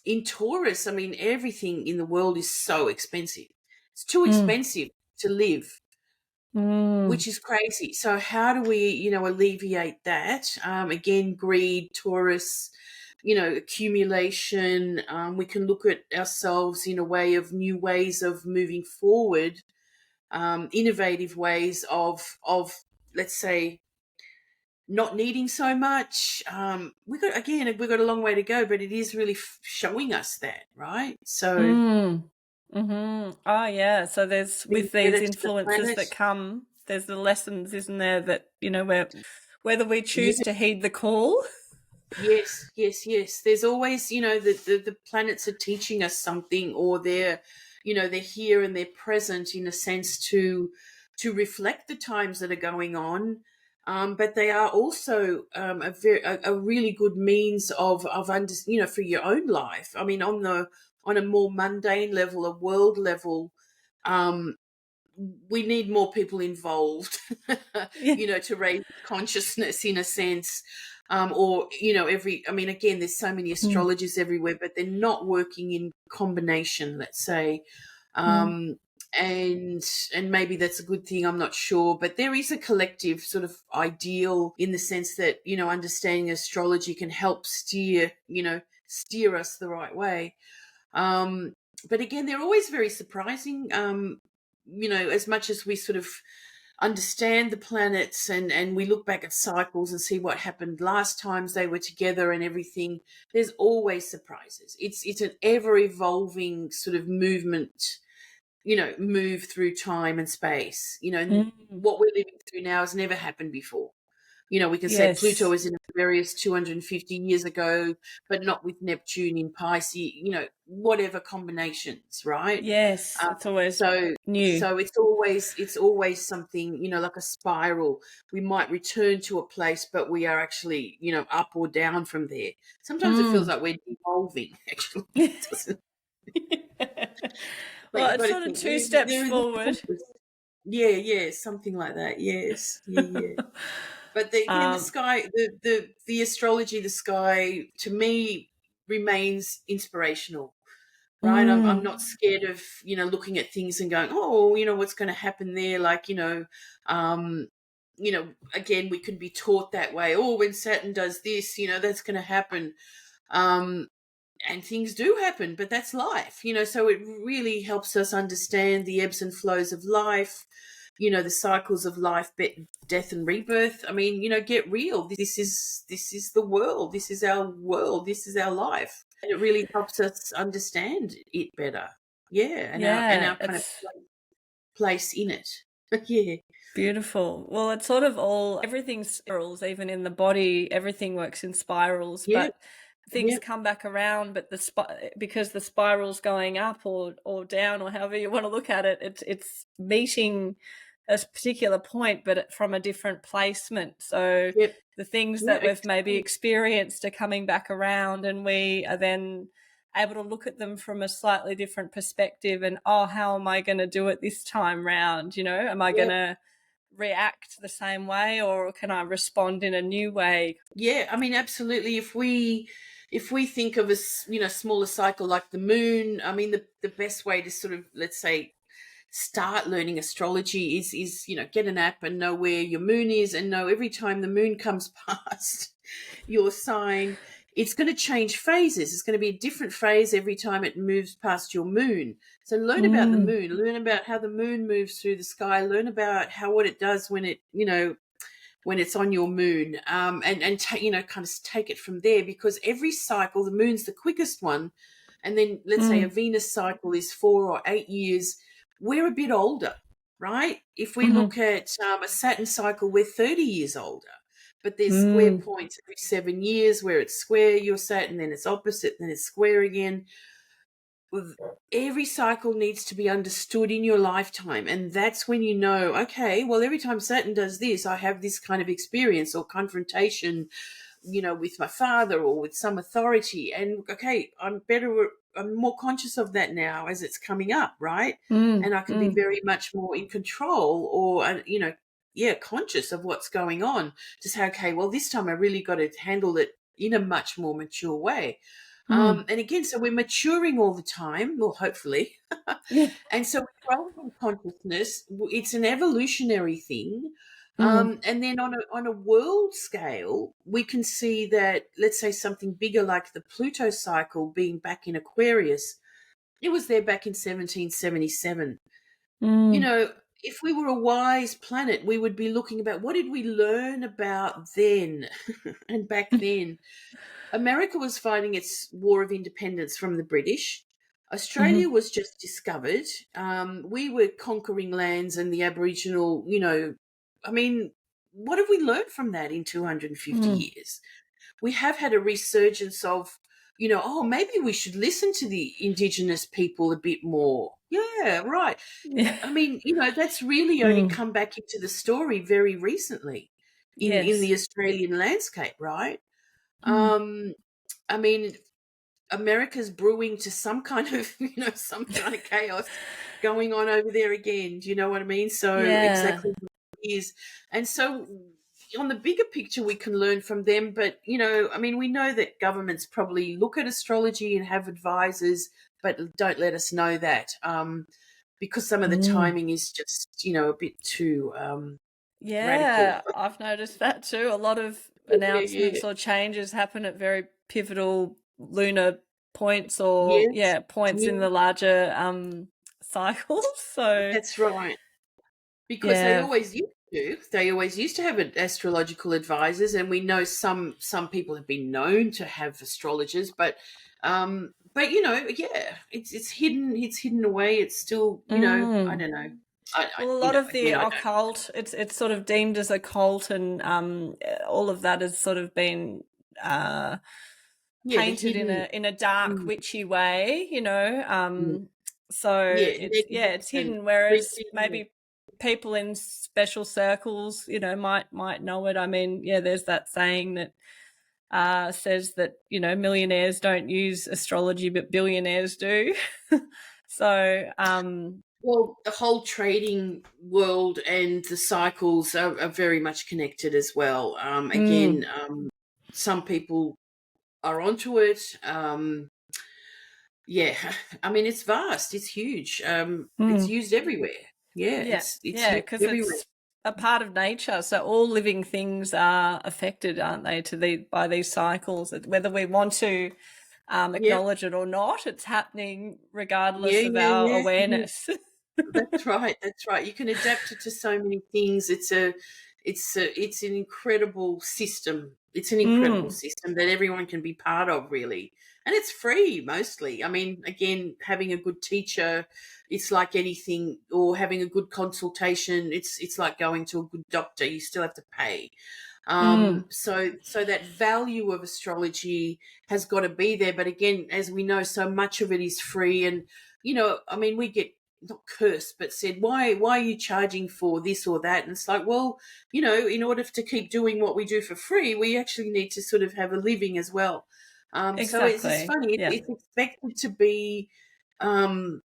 In Taurus, I mean, everything in the world is so expensive. It's too mm, expensive to live, mm, which is crazy. So how do we, alleviate that? Again, greed, Taurus, accumulation. We can look at ourselves in a way of new ways of moving forward, innovative ways of let's say not needing so much. We've got a long way to go, but it is really showing us that, right? So mm. Mm-hmm. Oh yeah. So there's, being with these better to the influences planet. that come, there's the lessons, isn't there, that whether we choose Yeah. to heed the call. Yes, yes, yes. There's always, the planets are teaching us something, or they're here and they're present in a sense to reflect the times that are going on. But they are also a really good means of for your own life. I mean, on a more mundane level, a world level, um, we need more people involved, Yeah. to raise consciousness in a sense. Or, I mean, again, there's so many Mm, astrologers everywhere, but they're not working in combination, let's say. mm. Um, and maybe that's a good thing, I'm not sure, but there is a collective sort of ideal in the sense that, understanding astrology can help steer us the right way. um, but again, they're always very surprising. As much as we sort of understand the planets, and we look back at cycles and see what happened last times they were together and everything, there's always surprises. It's an ever evolving sort of movement, move through time and space. And Mm. what we're living through now has never happened before. We can say Pluto Yes. is in Aquarius 250 years ago, but not with Neptune in Pisces, whatever combinations, right? Yes. Um, It's always so new. so it's always something, like a spiral. We might return to a place, but we are actually, up or down from there. Sometimes it feels Mm. like we're devolving, actually. Doesn't But Well, you've it's got to sort of think two steps there is a forward. compass. Yeah, yeah, something like that. Yes, yeah, yeah. But again, the um, sky, the astrology, the sky, to me remains inspirational, right? I'm mm, not scared of, looking at things and going, oh, what's going to happen there? Like, um, again, we can be taught that way. Oh, when Saturn does this, that's going to happen. And things do happen, but that's life, so it really helps us understand the ebbs and flows of life, the cycles of life, death and rebirth. I mean, get real. This is the world. This is our world. This is our life. And it really helps us understand it better. Yeah. And our kind of it's place in it. Yeah. beautiful. Well, it's sort of everything's spirals, even in the body, everything works in spirals, Yeah. but things come back around, but because the spiral's going up or down, or however you want to look at it, it's meeting a particular point, but from a different placement. So Yep. the things Yeah, that we've maybe experienced are coming back around, and we are then able to look at them from a slightly different perspective, and how am I going to do it this time round? Am I going to react the same way, or can I respond in a new way? Yeah, I mean, absolutely. If we think of a smaller cycle like the moon, I mean, the best way to sort of, let's say, start learning astrology is get an app and know where your moon is, and know every time the moon comes past your sign, it's going to change phases. It's going to be a different phase every time it moves past your moon. So learn about the moon, learn about how the moon moves through the sky, learn about what it does when it's on your moon, and kind of take it from there, because every cycle, the moon's the quickest one, and then let's say a Venus cycle is 4 or 8 years. We're a bit older, right? If we look at a Saturn cycle, we're 30 years older, but there's square points every 7 years where it's square your Saturn, then it's opposite, then it's square again. Every cycle needs to be understood in your lifetime, and that's when okay, well, every time Saturn does this, I have this kind of experience or confrontation, with my father or with some authority, and okay, I'm more conscious of that now as it's coming up, right? And I can be very much more in control, or conscious of what's going on, to say, okay, well, this time I really got to handle it in a much more mature way. And again, so we're maturing all the time, well, hopefully. Yeah. And so growing in consciousness, it's an evolutionary thing. And then on a world scale, we can see that, let's say, something bigger like the Pluto cycle being back in Aquarius, it was there back in 1777. If we were a wise planet, we would be looking about, what did we learn about then and back then? America was fighting its war of independence from the British. Australia was just discovered. We were conquering lands and the Aboriginal, I mean, what have we learned from that in 250 years? We have had a resurgence of, maybe we should listen to the Indigenous people a bit more. Yeah, right. Yeah. I mean, that's really only come back into the story very recently in the Australian landscape, right? I mean, America's brewing to some kind of, some kind of chaos going on over there again. Do you know what I mean? So exactly what it is. And so on the bigger picture, we can learn from them. But, I mean, we know that governments probably look at astrology and have advisors, but don't let us know that, because some of the timing is just, a bit too radical. I've noticed that too. A lot of announcements or changes happen at very pivotal lunar points, or Yes. points in the larger cycles. So That's right. Because they always used to. They always used to have astrological advisors, and we know some people have been known to have astrologers, but it's hidden. It's hidden away. It's still, I don't know. Well, a lot of the occult, it's sort of deemed as occult, and all of that has sort of been painted in a dark, witchy way, So it's hidden, whereas maybe people in special circles, might know it. I mean, there's that saying that says that, millionaires don't use astrology, but billionaires do. So, well, the whole trading world and the cycles are very much connected as well. Again, some people are onto it. Yeah, I mean, it's vast, it's huge. It's used everywhere. Yeah, it's used because everywhere. a part of nature. So all living things are affected, aren't they, by these cycles? Whether we want to Yep. acknowledge it or not, it's happening Yeah, regardless of yeah, our yeah. It is. awareness. That's right. That's right. You can adapt it to so many things. It's an incredible system. It's an incredible Mm, system that everyone can be part of, really. And it's free mostly. I mean, again, having a good teacher, it's like anything, or having a good consultation, it's like going to a good doctor. You still have to pay. mm, So that value of astrology has got to be there. But again, as we know, so much of it is free. And, I mean, we get not cursed, but said, why are you charging for this or that? And it's like, well, in order to keep doing what we do for free, we actually need to sort of have a living as well. So it's exactly. funny. Yeah.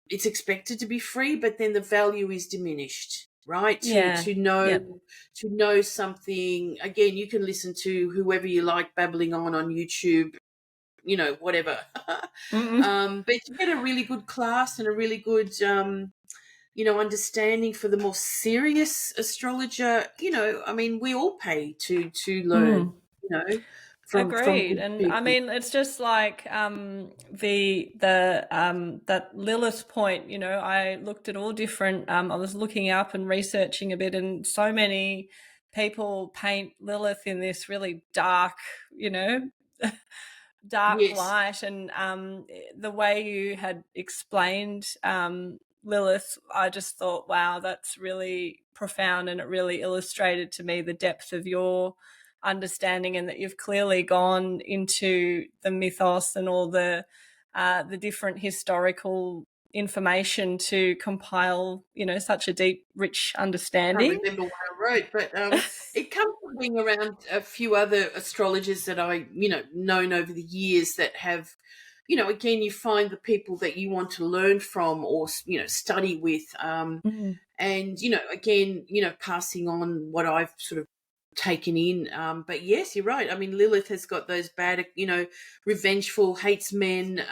It's expected to be free, but then the value is diminished, right? To Yeah. to know Yeah. to know something. Again, you can listen to whoever you like babbling on YouTube, whatever. Mm-mm. But to get a really good class and a really good understanding for the more serious astrologer, I mean, we all pay to learn, Mm. you know, from Agreed. good And I people. mean, it's just like that Lilith point, I looked at all different I was looking up and researching a bit, and so many people paint Lilith in this really dark, you know, dark Yes. light. And the way you had explained Lilith, I just thought, wow, that's really profound, and it really illustrated to me the depth of your understanding, and that you've clearly gone into the mythos and all the different historical information to compile, such a deep, rich Can't understanding. remember what I wrote, but it comes from being around a few other astrologers that I, known over the years that have, again, you find the people that you want to learn from or, study with. Mm, And, again, passing on what I've sort of taken in. But yes, you're right. I mean, Lilith has got those bad, revengeful, hates men,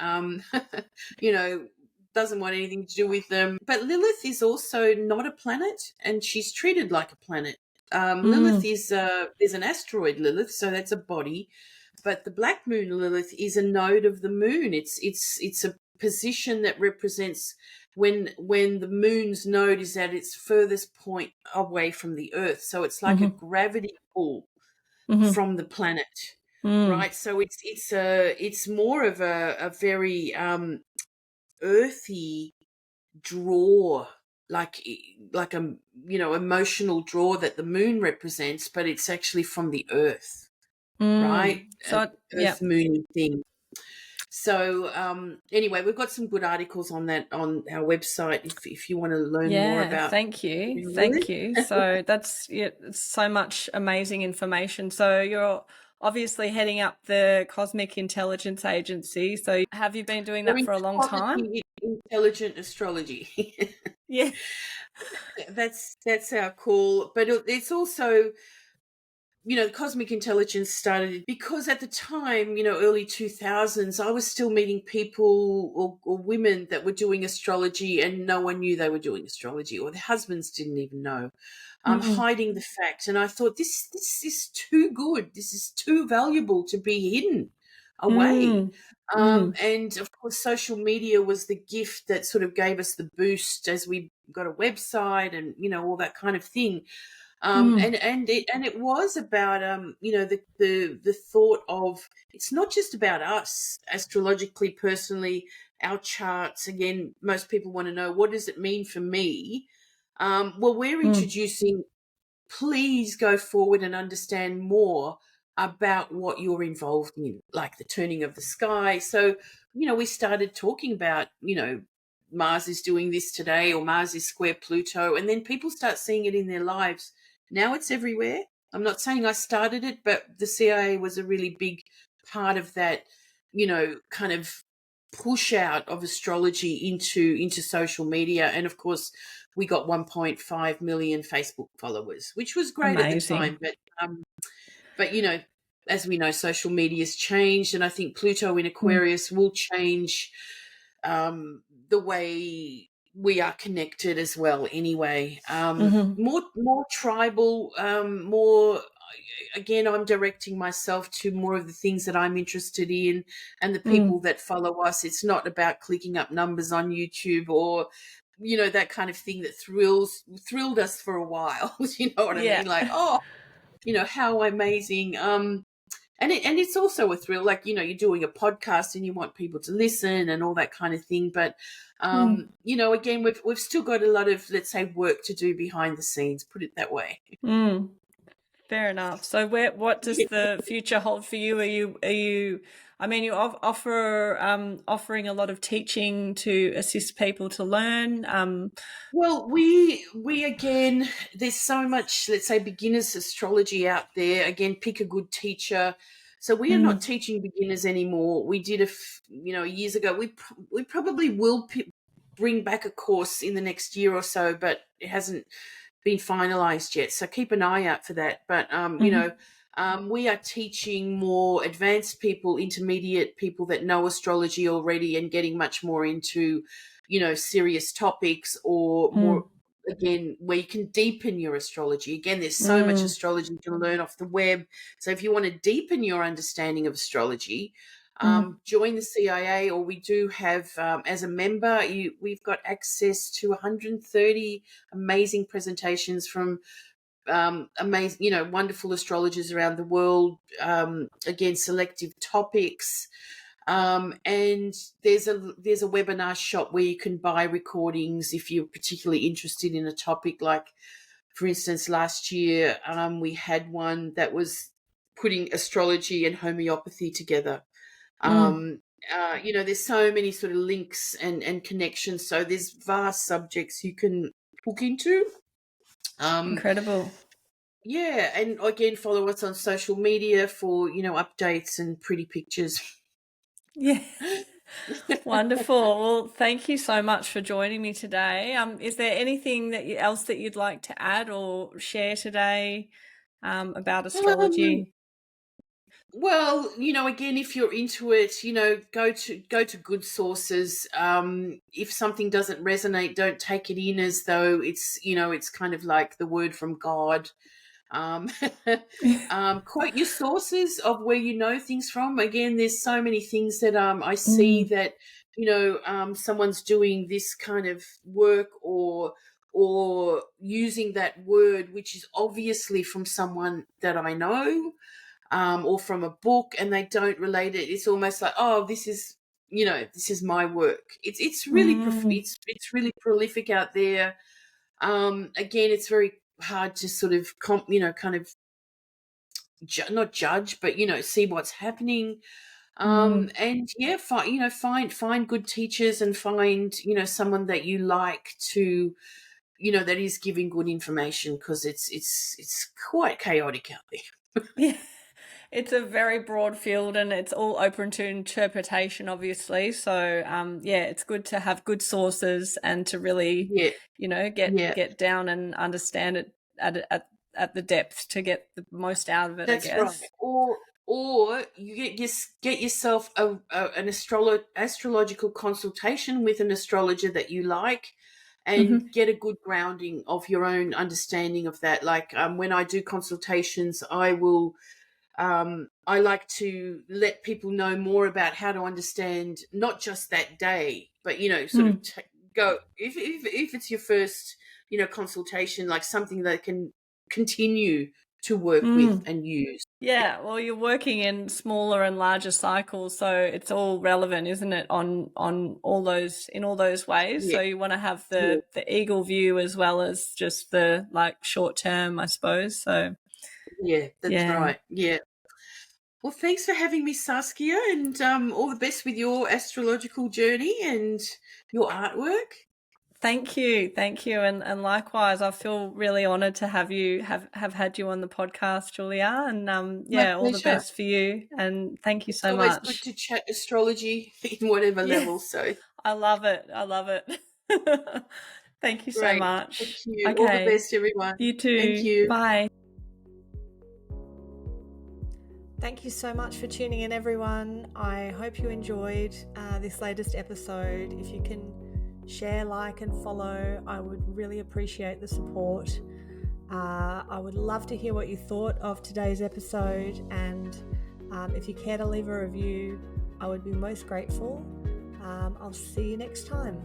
you know, doesn't want anything to do with them. But Lilith is also not a planet, and she's treated like a planet. Lilith mm, is there's an asteroid Lilith, so that's a body. But the black moon Lilith is a node of the moon. It's a position that represents when the moon's node is at its furthest point away from the earth. So it's like a mhm, gravity pull mhm, from the planet, mm, right? So it's more of a very earthy draw, like a emotional draw that the moon represents, but it's actually from the earth, mm. right? An So, yeah. earth moon thing. So anyway, we've got some good articles on that on our website if you want to learn more Yeah, about thank you. Lilith. Thank you. So that's, yeah, it's so much amazing information. So you're obviously heading up the Cosmic Intelligence Agency. So have you been doing We're that in for a long time? cosmically intelligent astrology. Yeah. That's our call, but it's also cosmic intelligence started because at the time, early 2000s, I was still meeting people or women that were doing astrology and no one knew they were doing astrology, or their husbands didn't even know, Mm, hiding the fact. And I thought, this is too good. This is too valuable to be hidden away. mm, mm, And of course, social media was the gift that sort of gave us the boost as we got a website and, all that kind of thing. mm, And it was about the thought of it's not just about us astrologically, personally, our charts. Again, most people want to know, what does it mean for me. Well, we're mm, introducing, please go forward and understand more about what you're involved in, like the turning of the sky. So, we started talking about, Mars is doing this today, or Mars is square Pluto, and then people start seeing it in their lives. Now it's everywhere. I'm not saying I started it, but the CIA was a really big part of that, kind of push out of astrology into social media. And of course, we got 1.5 million Facebook followers, which was great at the amazing. time. But as we know, social media's changed, and I think Pluto in Mm, Aquarius will change the way we are connected as well anyway. Mm-hmm. More tribal, more, again, I'm directing myself to more of the things that I'm interested in and the people that follow us. It's not about clicking up numbers on YouTube or, that kind of thing that thrilled us for a while. You know what I Yeah. mean? Like, oh, how amazing. And it's also a thrill, like, you're doing a podcast and you want people to listen and all that kind of thing. But, again, we've still got a lot of, let's say, work to do behind the scenes, put it that way. Mm. Fair enough. So what does Yeah. the future hold for you? I mean, you offering a lot of teaching to assist people to learn. Well, we again, there's so much, let's say, beginners astrology out there. Again, pick a good teacher. So we are not Mm, teaching beginners anymore. We did years ago. We probably will bring back a course in the next year or so, but it hasn't been finalized yet. So keep an eye out for that. But mhm, we are teaching more advanced people, intermediate people that know astrology already, and getting much more into, serious topics, or more, mm, again, where you can deepen your astrology. Again, there's so much mm, astrology you can learn off the web. So if you want to deepen your understanding of astrology, mm, join the CIA, or we do have, as a member, we've got access to 130 amazing presentations from amazing, wonderful astrologers around the world. Again, selective topics. And there's a webinar shop where you can buy recordings if you're particularly interested in a topic. Like, for instance, last year we had one that was putting astrology and homeopathy together. mm. There's so many sort of links and connections. So there's vast subjects you can hook into. Um, Incredible. yeah, and again, follow us on social media for, updates and pretty pictures. Yeah. Wonderful. Well, thank you so much for joining me today. Is there anything else that you'd like to add or share today, about Um, astrology? well, again, if you're into it, go to good sources. If something doesn't resonate, don't take it in as though it's kind of like the word from God. Um, quote your sources of where you know things from. Again, there's so many things that I see Mm, that, someone's doing this kind of work, or using that word, which is obviously from someone that I know, or from a book, and they don't relate it. It's almost like, oh, this is my work. It's really mm, it's really prolific out there. Again, it's very hard to sort of kind of not judge, but see what's happening. mm. And yeah, find good teachers, and find someone that you like to, that is giving good information, because it's quite chaotic out there. Yeah. It's a very broad field and it's all open to interpretation, obviously. So, yeah, it's good to have good sources and to really, Yeah, get yeah. down and understand it at the depth to get the most out of it, I That's right. guess. Or you get yourself an astrological consultation with an astrologer that you like, and Hmm. get a good grounding of your own understanding of that. Like, when I do consultations, I like to let people know more about how to understand not just that day, but sort of Mm, go, if it's your first consultation, like something that can continue to work with mm. and use. Yeah, well, you're working in smaller and larger cycles, so it's all relevant, isn't it, on all those in all those ways. Yeah, So you want to have yeah, the eagle view as well as just the like short term, I suppose. So yeah, that's yeah. right. Yeah. Well, thanks for having me, Saskia, and all the best with your astrological journey and your artwork. Thank you, and likewise, I feel really honoured to have have had you on the podcast, Julia, and My yeah, all the pleasure. best for you, and thank you It's so always good much. to chat astrology in whatever Yeah, level. So I love it. I love it. Thank you so great. Thank much. you. All the Okay, best, everyone. you Thank too. you. Bye. Thank you so much for tuning in, everyone. I hope you enjoyed this latest episode. If you can share, like, and follow. I would really appreciate the support. I would love to hear what you thought of today's episode, and if you care to leave a review, I would be most grateful. I'll see you next time.